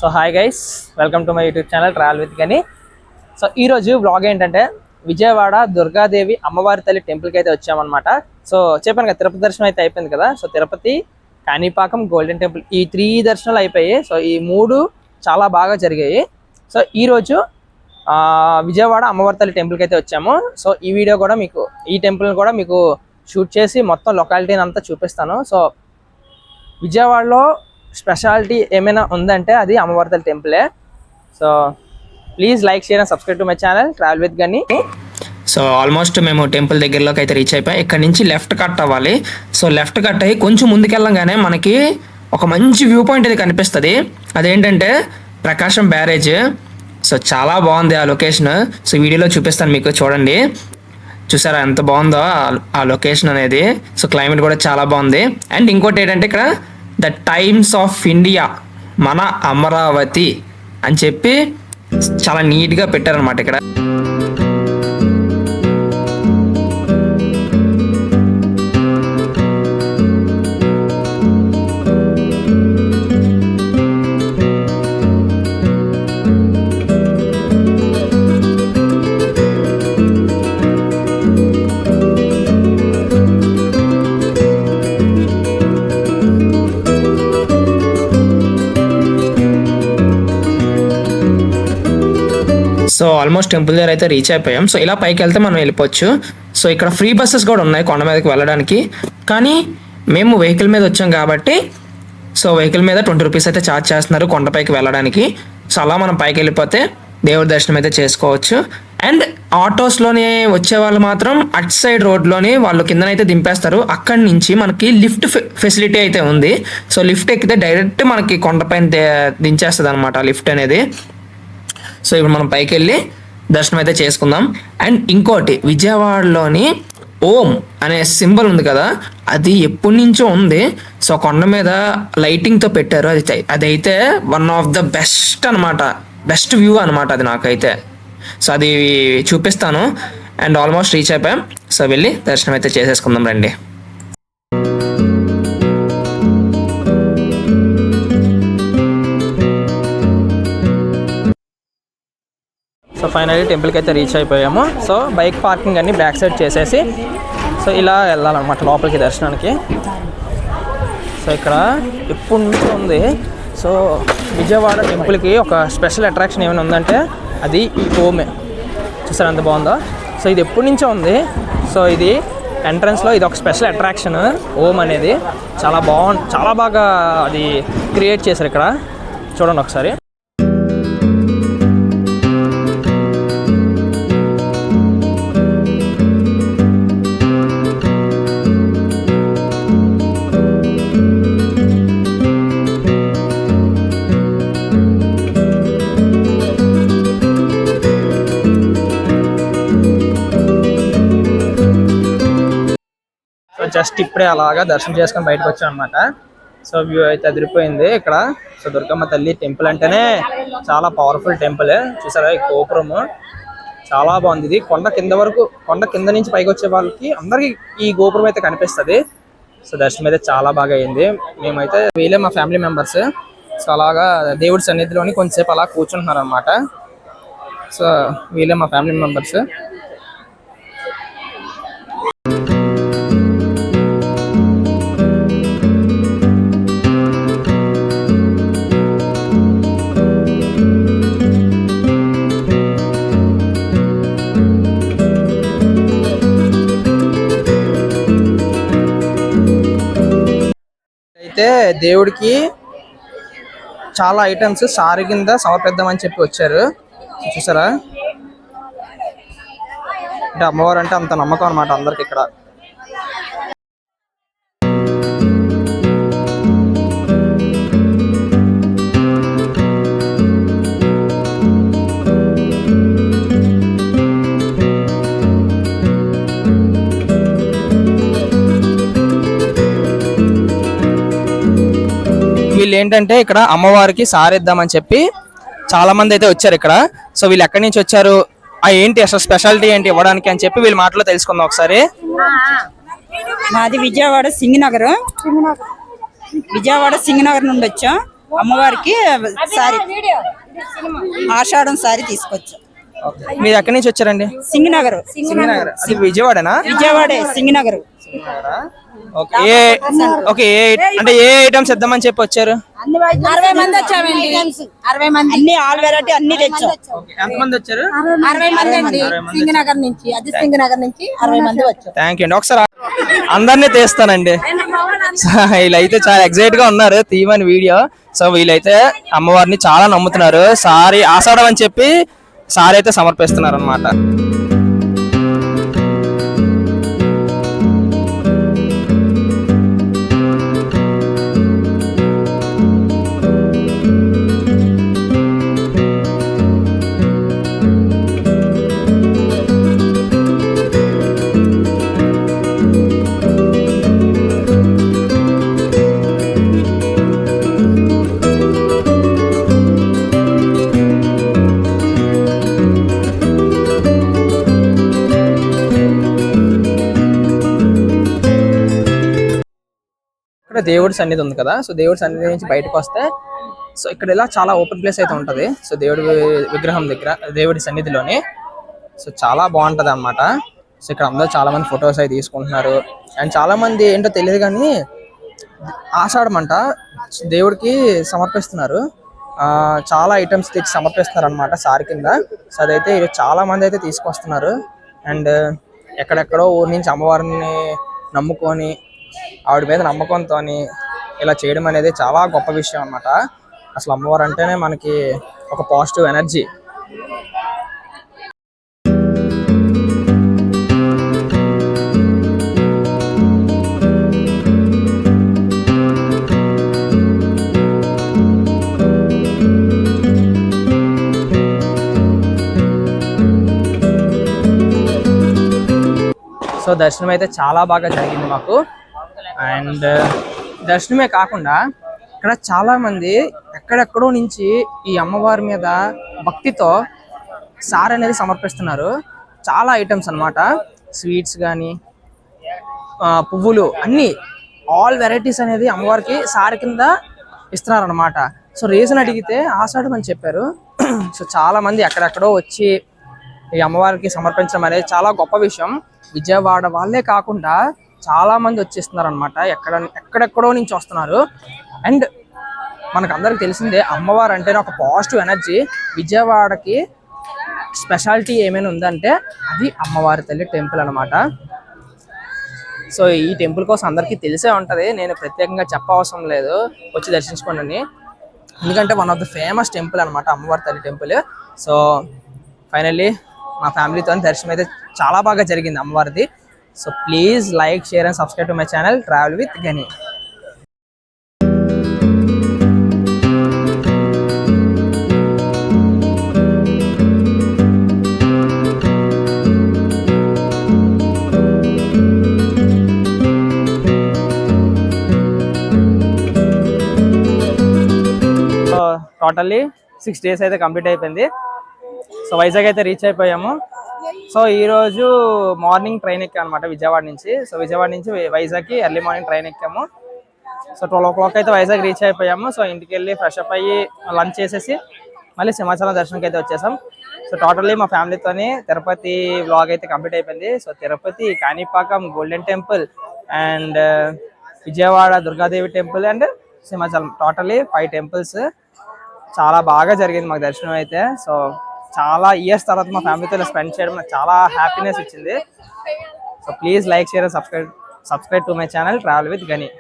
So hi guys, welcome to my YouTube channel travel with Gani. So ఈరోజు blog ఏంటంటే విజయవాడ దుర్గాదేవి అమ్మవారి తల్లి టెంపుల్కి అయితే వచ్చామన్నమాట. సో చెప్పాను కదా, తిరుపతి దర్శనం అయితే అయిపోయింది కదా. So Tirupati, Kanipakam, golden temple ఈ 3 దర్శనాలు అయిపోయాయి. సో ఈ 3 చాలా బాగా జరిగాయి. సో ఈరోజు విజయవాడ అమ్మవారి తల్లి టెంపుల్కి అయితే వచ్చాము. సో ఈ వీడియో కూడా మీకు, ఈ టెంపుల్ని కూడా మీకు షూట్ చేసి మొత్తం లొకాలిటీని అంతా చూపిస్తాను. సో విజయవాడలో స్పెషాలిటీ ఏమైనా ఉందంటే అది అమ్మవారి తల్లి టెంపులే. So please like, share and subscribe to my channel travel with Gani. So almost మేము టెంపుల్ దగ్గరలోకి అయితే రీచ్ అయిపోయాం. ఇక్కడ నుంచి లెఫ్ట్ కట్ అవ్వాలి. సో లెఫ్ట్ కట్ అయ్యి కొంచెం ముందుకెళ్ళంగానే మనకి ఒక మంచి వ్యూ పాయింట్ అయితే కనిపిస్తుంది. అదేంటంటే ప్రకాశం బ్యారేజ్. సో చాలా బాగుంది ఆ లొకేషన్. సో వీడియోలో చూపిస్తాను మీకు, చూడండి. చూసారా ఎంత బాగుందో ఆ లొకేషన్ అనేది. సో క్లైమేట్ కూడా చాలా బాగుంది. అండ్ ఇంకోటి ఏంటంటే ఇక్కడ ద టైమ్స్ ఆఫ్ ఇండియా, మన అమరావతి అని చెప్పి చాలా నీట్గా పెట్టారనమాట ఇక్కడ. సో ఆల్మోస్ట్ టెంపుల్ దగ్గర అయితే రీచ్ అయిపోయాం. సో ఇలా పైకి వెళ్తే మనం వెళ్ళిపోవచ్చు. సో ఇక్కడ ఫ్రీ బస్సెస్ కూడా ఉన్నాయి కొండ మీదకి వెళ్ళడానికి. కానీ మేము వెహికల్ మీద వచ్చాం కాబట్టి సో వెహికల్ మీద 20 రూపీస్ అయితే ఛార్జ్ చేస్తున్నారు కొండపైకి వెళ్ళడానికి. సో అలా మనం పైకి వెళ్ళిపోతే దేవుడి దర్శనం అయితే చేసుకోవచ్చు. అండ్ ఆటోస్లోనే వచ్చే వాళ్ళు మాత్రం అట్ సైడ్ రోడ్లోనే వాళ్ళు కిందనైతే దింపేస్తారు. అక్కడి నుంచి మనకి లిఫ్ట్ ఫెసిలిటీ అయితే ఉంది. సో లిఫ్ట్ ఎక్కితే డైరెక్ట్ మనకి కొండపైన దించేస్తుంది అనమాట లిఫ్ట్ అనేది. సో ఇప్పుడు మనం పైకి వెళ్ళి దర్శనం అయితే చేసుకుందాం. అండ్ ఇంకోటి, విజయవాడలోని ఓం అనే సింబల్ ఉంది కదా, అది ఎప్పటి నుంచో ఉంది. సో కొండ మీద లైటింగ్తో పెట్టారు. అదైతే వన్ ఆఫ్ ద బెస్ట్ అనమాట, బెస్ట్ వ్యూ అనమాట అది నాకైతే. సో అది చూపిస్తాను. అండ్ ఆల్మోస్ట్ రీచ్ అయిపోయాం. సో వెళ్ళి దర్శనం అయితే చేసేసుకుందాం రండి. సో ఫైనల్లీ టెంపుల్కి అయితే రీచ్ అయిపోయాము. సో బైక్ పార్కింగ్ అన్ని బ్యాక్ సైడ్ చేసేసి సో ఇలా వెళ్ళాలన్నమాట లోపలికి దర్శనానికి. సో ఇక్కడ ఎప్పుడు నుంచి ఉంది. సో విజయవాడ టెంపుల్కి ఒక స్పెషల్ అట్రాక్షన్ ఏమైనా ఉందంటే అది ఈ ఓమే. చూసారు ఎంత బాగుందో. సో ఇది ఎప్పటి నుంచో ఉంది. సో ఇది ఎంట్రన్స్లో ఇది ఒక స్పెషల్ అట్రాక్షన్ ఓం అనేది. చాలా బాగుంది, చాలా బాగా అది క్రియేట్ చేశారు ఇక్కడ. చూడండి ఒకసారి. జస్ట్ ఇప్పుడే అలాగా దర్శనం చేసుకొని బయటకు వచ్చాం అనమాట. సో వ్యూ అయితే అదిరిపోయింది ఇక్కడ. సో దుర్గమ్మ తల్లి టెంపుల్ అంటేనే చాలా పవర్ఫుల్ టెంపుల్. చూసారా ఈ గోపురము చాలా బాగుంది. ఇది కొండ కింద వరకు, కొండ కింద నుంచి పైకి వచ్చే వాళ్ళకి అందరికి ఈ గోపురం అయితే కనిపిస్తుంది. సో దర్శనం అయితే చాలా బాగా అయింది. మేమైతే వీళ్ళే మా ఫ్యామిలీ మెంబర్స్. సో అలాగా దేవుడి సన్నిధిలోని కొంచెంసేపు అలా కూర్చుంటున్నారు అనమాట. సో వీళ్ళే మా ఫ్యామిలీ మెంబర్స్. అయితే దేవుడికి చాలా ఐటమ్స్ సారి కింద సమర్పిద్దామని చెప్పి వచ్చారు. చూసారా, అంటే అమ్మవారు అంటే అంత నమ్మకం అనమాట అందరికి ఇక్కడ. వీళ్ళు ఏంటంటే ఇక్కడ అమ్మవారికి సారిద్దామని చెప్పి చాలా మంది అయితే వచ్చారు ఇక్కడ. సో వీళ్ళు ఎక్కడి నుంచి వచ్చారు, ఏంటి అసలు స్పెషాలిటీ ఏంటి ఇవ్వడానికి అని చెప్పి వీళ్ళ మాటలో తెలుసుకుందాం ఒకసారి. మాది విజయవాడ సింగనగర్ నుండి వచ్చాం. అమ్మవారికి సారీ ఆషాఢం సారీ తీసుకొచ్చాం. మీరు ఎక్కడి నుంచి వచ్చారండి? సింగనగర్. సింగనగర్. అది విజయవాడనా? విజయవాడే సింగనగర్. ఓకే. ఓకే, అంటే ఏ ఐటమ్స్ ఇద్దామని చెప్పి వచ్చారు? 60 మంది వచ్చామండి. 60 మంది అన్ని ఆల్ వెరైటీ అన్ని తెచ్చాం. ఎంతమంది వచ్చారు? 60 మంది అండి. సింగనగర్ నుంచి, అది సింగనగర్ నుంచి 60 మంది వచ్చారు. థ్యాంక్ యూ అండి. ఒకసారి అందరినీ తీస్తానండి. వీళ్ళైతే చాలా ఎక్సైట్ గా ఉన్నారు తీయమని వీడియో. సో వీళ్ళైతే అమ్మవారిని చాలా నమ్ముతున్నారు. సారీ ఆషాఢం అని చెప్పి సారీ అయితే సమర్పిస్తున్నారు అనమాట. ఇక్కడ దేవుడి సన్నిధి ఉంది కదా, సో దేవుడి సన్నిధి నుంచి బయటకు వస్తే సో ఇక్కడ ఇలా చాలా ఓపెన్ ప్లేస్ అయితే ఉంటది. సో దేవుడి విగ్రహం దగ్గర దేవుడి సన్నిధిలోని సో చాలా బాగుంటది అన్నమాట. సో ఇక్కడ అందరూ చాలా మంది ఫొటోస్ అయితే తీసుకుంటున్నారు. అండ్ చాలా మంది ఏంటో తెలియదు కానీ ఆషాఢం అంట దేవుడికి సమర్పిస్తున్నారు. చాలా ఐటమ్స్ తెచ్చి సమర్పిస్తున్నారు అనమాట సారి కింద. సో అదైతే చాలా మంది అయితే తీసుకొస్తున్నారు. అండ్ ఎక్కడెక్కడో ఊరి నుంచి అమ్మవారిని నమ్ముకొని ఆవిడ మీద నమ్మకంతో ఇలా చేయడం అనేది చాలా గొప్ప విషయం అన్నమాట. అసలు అమ్మవారు అంటేనే మనకి ఒక పాజిటివ్ ఎనర్జీ. సో దర్శనం అయితే చాలా బాగా జరిగింది మాకు. అండ్ దర్శనమే కాకుండా ఇక్కడ చాలా మంది ఎక్కడెక్కడో నుంచి ఈ అమ్మవారి మీద భక్తితో సారీ అనేది సమర్పిస్తున్నారు. చాలా ఐటమ్స్ అన్నమాట. స్వీట్స్ కానీ పువ్వులు అన్నీ ఆల్ వెరైటీస్ అనేది అమ్మవారికి సారీ కింద ఇస్తున్నారు అనమాట. సో రీజన్ అడిగితే ఆషాఢం అని చెప్పారు. సో చాలా మంది ఎక్కడెక్కడో వచ్చి ఈ అమ్మవారికి సమర్పించడం అనేది చాలా గొప్ప విషయం. విజయవాడ వాళ్ళే కాకుండా చాలా మంది వచ్చేస్తున్నారు అనమాట. ఎక్కడెక్కడో నుంచి వస్తున్నారు. అండ్ మనకు అందరికి తెలిసిందే అమ్మవారు అంటేనే ఒక పాజిటివ్ ఎనర్జీ. విజయవాడకి స్పెషాలిటీ ఏమైనా ఉందంటే అది అమ్మవారి తల్లి టెంపుల్ అనమాట. సో ఈ టెంపుల్ కోసం అందరికీ తెలిసే ఉంటుంది, నేను ప్రత్యేకంగా చెప్పవసరం లేదు, వచ్చి దర్శించుకోండి. ఎందుకంటే one of the famous temple అనమాట అమ్మవారి తల్లి టెంపుల్. సో ఫైనల్లీ మా ఫ్యామిలీతో దర్శనం అయితే చాలా బాగా జరిగింది అమ్మవారిది. So please like, share and subscribe to my channel travel with Gani. So totally 6 days అయితే కంప్లీట్ అయిపోయింది. సో వైజాగ్ అయితే రీచ్ అయిపోయాము. సో ఈరోజు మార్నింగ్ ట్రైన్ ఎక్కాము అనమాట విజయవాడ నుంచి. సో విజయవాడ నుంచి వైజాగ్కి ఎర్లీ మార్నింగ్ ట్రైన్ ఎక్కాము. సో 12 o'clock అయితే వైజాగ్ రీచ్ అయిపోయాము. సో ఇంటికి వెళ్ళి ఫ్రెష్ అప్ అయ్యి లంచ్ చేసేసి మళ్ళీ సింహాచలం దర్శనంకి అయితే వచ్చేసాం. సో టోటల్లీ మా ఫ్యామిలీతోని తిరుపతి వ్లాగ్ అయితే కంప్లీట్ అయిపోయింది. So Tirupati, Kanipakam golden temple and Vijayawada Durgadevi temple and Simhachalam, totally 5 temples. చాలా బాగా జరిగింది మాకు దర్శనం అయితే. సో చాలా ఇయర్స్ తర్వాత మా ఫ్యామిలీతో స్పెండ్ చేయడం నాకు చాలా హ్యాపీనెస్ ఇచ్చింది. So please like, share, subscribe to my channel travel with గని.